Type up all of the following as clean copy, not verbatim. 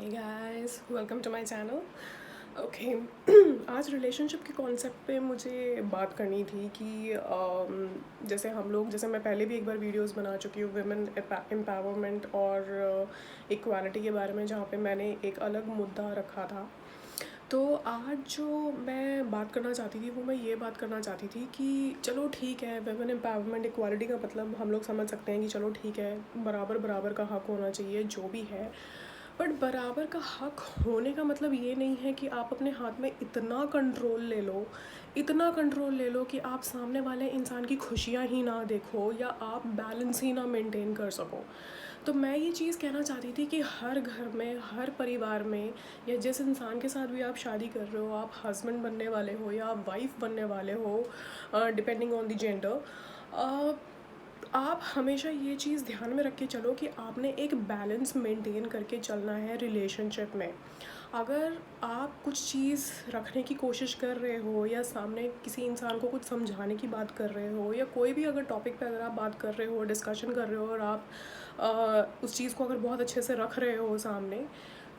Hey guys, welcome to my channel. Okay, आज relationship के concept पे मुझे बात करनी थी कि जैसे मैं पहले भी एक बार वीडियोस बना चुकी हूँ वुमेन एम्पावरमेंट और इक्वालिटी के बारे में, जहाँ पे मैंने एक अलग मुद्दा रखा था। तो आज जो मैं बात करना चाहती थी वो मैं ये बात करना चाहती थी कि चलो ठीक है, वुमेन एम्पावरमेंट इक्वालिटी का मतलब हम लोग समझ सकते हैं कि चलो ठीक है, बराबर बराबर का हक होना चाहिए जो भी है। बट बराबर का हक होने का मतलब ये नहीं है कि आप अपने हाथ में इतना कंट्रोल ले लो, इतना कंट्रोल ले लो कि आप सामने वाले इंसान की खुशियाँ ही ना देखो या आप बैलेंस ही ना मेंटेन कर सको। तो मैं ये चीज़ कहना चाहती थी कि हर घर में, हर परिवार में, या जिस इंसान के साथ भी आप शादी कर रहे हो, आप हस्बैंड बनने वाले हो या आप वाइफ बनने वाले हो, डिपेंडिंग ऑन द जेंडर, आप हमेशा ये चीज़ ध्यान में रख के चलो कि आपने एक बैलेंस मेंटेन करके चलना है रिलेशनशिप में। अगर आप कुछ चीज़ रखने की कोशिश कर रहे हो या सामने किसी इंसान को कुछ समझाने की बात कर रहे हो या कोई भी अगर टॉपिक पे अगर आप बात कर रहे हो, डिस्कशन कर रहे हो, और आप उस चीज़ को अगर बहुत अच्छे से रख रहे हो सामने,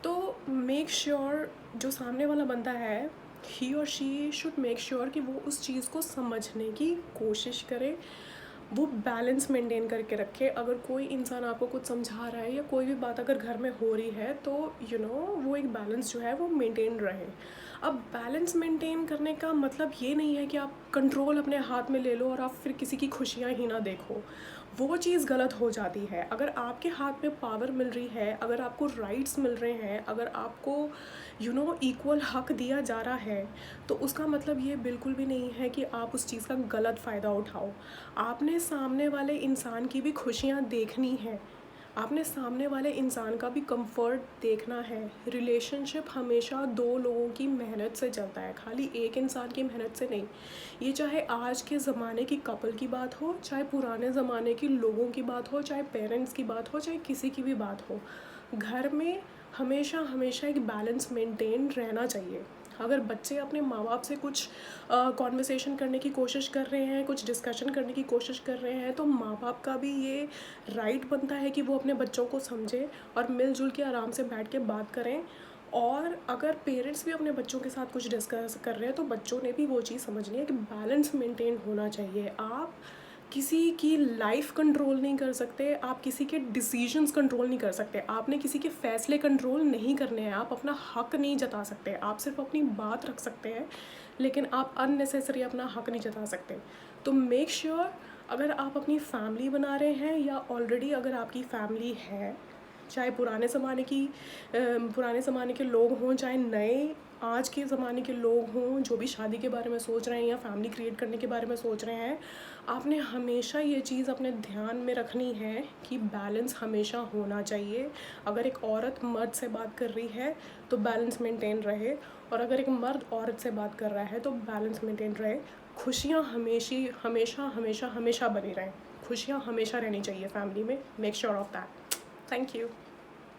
तो मेक श्योर जो सामने वाला बंदा है, ही और शी शुड मेक श्योर कि वो उस चीज़ को समझने की कोशिश करे, वो बैलेंस मेंटेन करके रखे। अगर कोई इंसान आपको कुछ समझा रहा है या कोई भी बात अगर घर में हो रही है, तो वो एक बैलेंस जो है वो मेंटेन रहे। अब बैलेंस मेंटेन करने का मतलब ये नहीं है कि आप कंट्रोल अपने हाथ में ले लो और आप फिर किसी की खुशियाँ ही ना देखो। वो चीज़ गलत हो जाती है। अगर आपके हाथ में पावर मिल रही है, अगर आपको राइट्स मिल रहे हैं, अगर आपको इक्वल हक दिया जा रहा है, तो उसका मतलब ये बिल्कुल भी नहीं है कि आप उस चीज़ का गलत फ़ायदा उठाओ। आपने सामने वाले इंसान की भी खुशियाँ देखनी है, आपने सामने वाले इंसान का भी कंफर्ट देखना है। रिलेशनशिप हमेशा दो लोगों की मेहनत से चलता है, खाली एक इंसान की मेहनत से नहीं। ये चाहे आज के ज़माने की कपल की बात हो, चाहे पुराने ज़माने के लोगों की बात हो, चाहे पेरेंट्स की बात हो, चाहे किसी की भी बात हो, घर में हमेशा हमेशा एक बैलेंस मेंटेन रहना चाहिए। अगर बच्चे अपने माँ बाप से कुछ कॉन्वर्सेशन करने की कोशिश कर रहे हैं, कुछ डिस्कशन करने की कोशिश कर रहे हैं, तो माँ बाप का भी ये राइट बनता है कि वो अपने बच्चों को समझे और मिलजुल के आराम से बैठ के बात करें। और अगर पेरेंट्स भी अपने बच्चों के साथ कुछ डिस्कस कर रहे हैं, तो बच्चों ने भी वो चीज़ समझनी है कि बैलेंस मेंटेन होना चाहिए। आप किसी की लाइफ कंट्रोल नहीं कर सकते, आप किसी के डिसीजंस कंट्रोल नहीं कर सकते, आपने किसी के फैसले कंट्रोल नहीं करने हैं, आप अपना हक नहीं जता सकते। आप सिर्फ अपनी बात रख सकते हैं, लेकिन आप अननेसेसरी अपना हक नहीं जता सकते। तो मेक श्योर अगर आप अपनी फैमिली बना रहे हैं या ऑलरेडी अगर आपकी फैमिली है, चाहे पुराने ज़माने के लोग हों, चाहे नए आज के ज़माने के लोग हों, जो भी शादी के बारे में सोच रहे हैं या फैमिली क्रिएट करने के बारे में सोच रहे हैं, आपने हमेशा ये चीज़ अपने ध्यान में रखनी है कि बैलेंस हमेशा होना चाहिए। अगर एक औरत मर्द से बात कर रही है तो बैलेंस मेंटेन रहे, और अगर एक मर्द औरत से बात कर रहा है तो बैलेंस मेंटेन रहे। खुशियाँ हमेशा हमेशा हमेशा हमेशा बनी रहें, खुशियाँ हमेशा रहनी चाहिए फैमिली में। Make sure of that. Thank you.